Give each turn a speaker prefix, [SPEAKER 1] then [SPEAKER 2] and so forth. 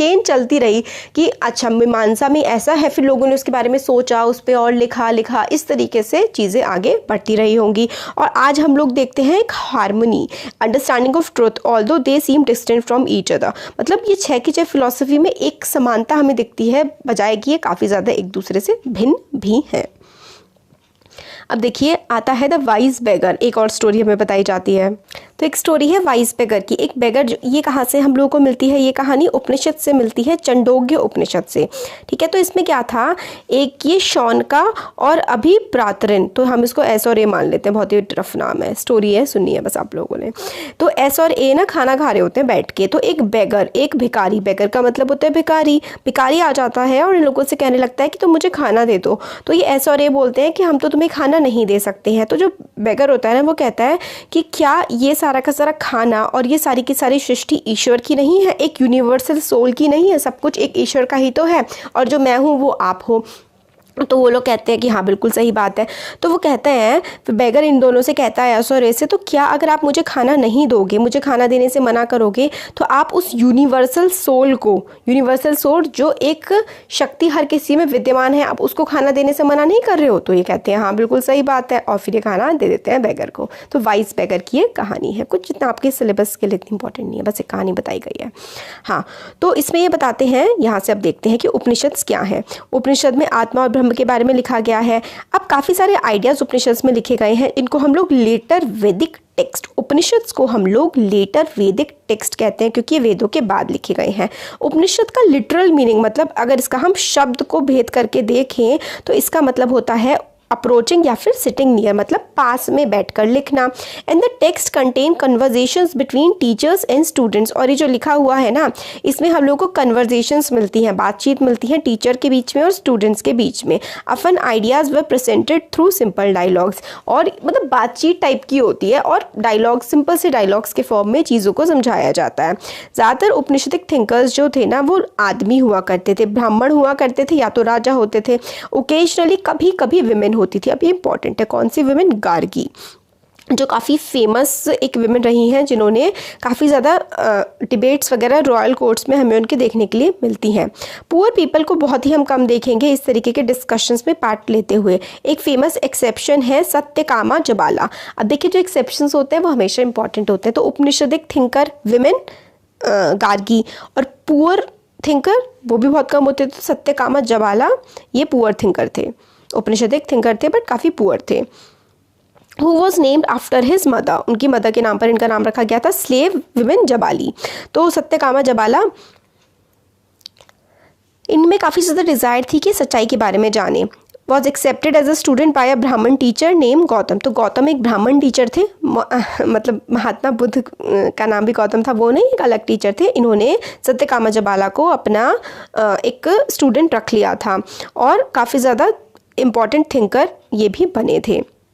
[SPEAKER 1] Chain चलती रही कि अच्छा मीमांसा में ऐसा है, फिर लोगों ने उसके बारे में सोचा, उस पर और लिखा, इस तरीके से चीज़ें आगे बढ़ती रही होंगी। और आज हम लोग देखते हैं एक harmony, understanding of truth although they seem distant from each other. मतलब ये 6 की 6 फिलॉसफी में एक समानता हमें दिखती है, बजाय कि ये काफ़ी ज़्यादा एक दूसरे से भिन्न भी हैं। अब देखिए आता है द वाइज बेगर, एक और स्टोरी हमें बताई जाती है। तो एक स्टोरी है वाइज बेगर की। एक बेगर, ये कहाँ से हम लोगों को मिलती है, ये कहानी उपनिषद से मिलती है, चंडोग्य उपनिषद से। ठीक है, तो इसमें क्या था, एक ये शौनका और अभी प्रातरिन, तो हम इसको एस और ए मान लेते हैं, बहुत ही टफ नाम है, स्टोरी है, सुनिए बस आप लोगों ने। तो एस और ए ना खाना खा रहे होते हैं बैठ के, तो एक बेगर, एक भिखारी, बेगर का मतलब होता है भिखारी, भिखारी आ जाता है और इन लोगों से कहने लगता है कि तुम मुझे खाना दे दो। तो ये एस और ए बोलते हैं कि हम तो तुम्हें खाना नहीं दे सकते हैं। तो जो बेगर होता है ना, वो कहता है कि क्या ये सारा का सारा खाना और ये सारी की सारी सृष्टि ईश्वर की नहीं है, एक यूनिवर्सल सोल की नहीं है, सब कुछ एक ईश्वर का ही तो है, और जो मैं हूँ वो आप हो। तो वो लोग कहते हैं कि हाँ बिल्कुल सही बात है। तो वो कहते हैं, फिर बेगर इन दोनों से कहता है एस और ए से, तो क्या अगर आप मुझे खाना नहीं दोगे, मुझे खाना देने से मना करोगे, तो आप उस यूनिवर्सल सोल को, यूनिवर्सल सोल जो एक शक्ति हर किसी में विद्यमान है, आप उसको खाना देने से मना नहीं कर रहे हो? तो ये कहते हैं हाँ बिल्कुल सही बात है, और फिर ये खाना दे देते हैं बेगर को। तो वाइस बेगर की ये कहानी है, कुछ जितना आपके सिलेबस के लिए इतनी इंपॉर्टेंट नहीं है, बस एक कहानी बताई गई है। हाँ, तो इसमें ये बताते हैं, यहाँ से अब देखते हैं कि उपनिषद क्या है। उपनिषद में आत्मा और ब्रह्म के बारे में लिखा गया है। अब काफ़ी सारे आइडियाज़ उपनिषद में लिखे गए हैं, इनको हम लोग लेटर वैदिक टेक्स्ट, उपनिषद को हम लोग लेटर वैदिक टेक्स्ट कहते हैं, क्योंकि ये वेदों के बाद लिखे गए हैं। उपनिषद का लिटरल मीनिंग, मतलब अगर इसका हम शब्द को भेद करके देखें तो इसका मतलब होता है अप्रोचिंग या फिर सिटिंग नियर, मतलब पास में बैठकर लिखना। And the text contain conversations between teachers and students, और ये जो लिखा हुआ है ना, इसमें हम लोग को कन्वर्जेशंस मिलती हैं, बातचीत मिलती है टीचर के बीच में और स्टूडेंट्स के बीच में। अफन आइडियाज़ वर प्रेजेंटेड थ्रू सिंपल डायलॉग्स, और मतलब बातचीत टाइप की होती है, और डायलॉग, सिंपल से डायलॉग्स के फॉर्म में चीज़ों को समझाया जाता है। ज़्यादातर उपनिषदिक थिंकर्स जो थे ना, वो आदमी हुआ करते थे, ब्राह्मण हुआ करते थे, या तो राजा होते थे। ओकेजनली कभी कभी विमेन होती थी। अब ये इंपॉर्टेंट है, कौन सी विमेन? गार्गी, जो काफ़ी फेमस एक विमेन रही हैं, जिन्होंने काफ़ी ज़्यादा डिबेट्स वगैरह रॉयल कोर्ट्स में हमें उनके देखने के लिए मिलती हैं। पुअर पीपल को बहुत ही हम कम देखेंगे इस तरीके के डिस्कशंस में पार्ट लेते हुए। एक फेमस एक्सेप्शन है सत्यकामा जबाला। अब देखिए, जो एक्सेप्शंस होते हैं वो हमेशा इंपॉर्टेंट होते हैं। तो उपनिषदिक थिंकर विमेन गार्गी, और पुअर थिंकर वो भी बहुत कम होते थे। तो सत्यकामा जबाला ये पुअर थिंकर थे, उपनिषदिक थिंकर थे बट काफ़ी पुअर थे। Who was named after his mother, उनकी मदर के नाम पर इनका नाम रखा गया था, स्लेव विमेन जबाली। तो सत्यकामा जबाला, इनमें काफ़ी ज़्यादा डिज़ायर थी कि सच्चाई के बारे में जाने। Was accepted as a student by a Brahmin teacher name Gautam. तो गौतम एक ब्राह्मण टीचर थे, मतलब महात्मा बुद्ध का नाम भी गौतम था, वो नहीं, एक अलग टीचर थे। इन्होंने सत्यकामा जबाला को अपना एक स्टूडेंट रख लिया था, और काफ़ी ज़्यादा इम्पॉर्टेंट थिंकर ये भी बने थे।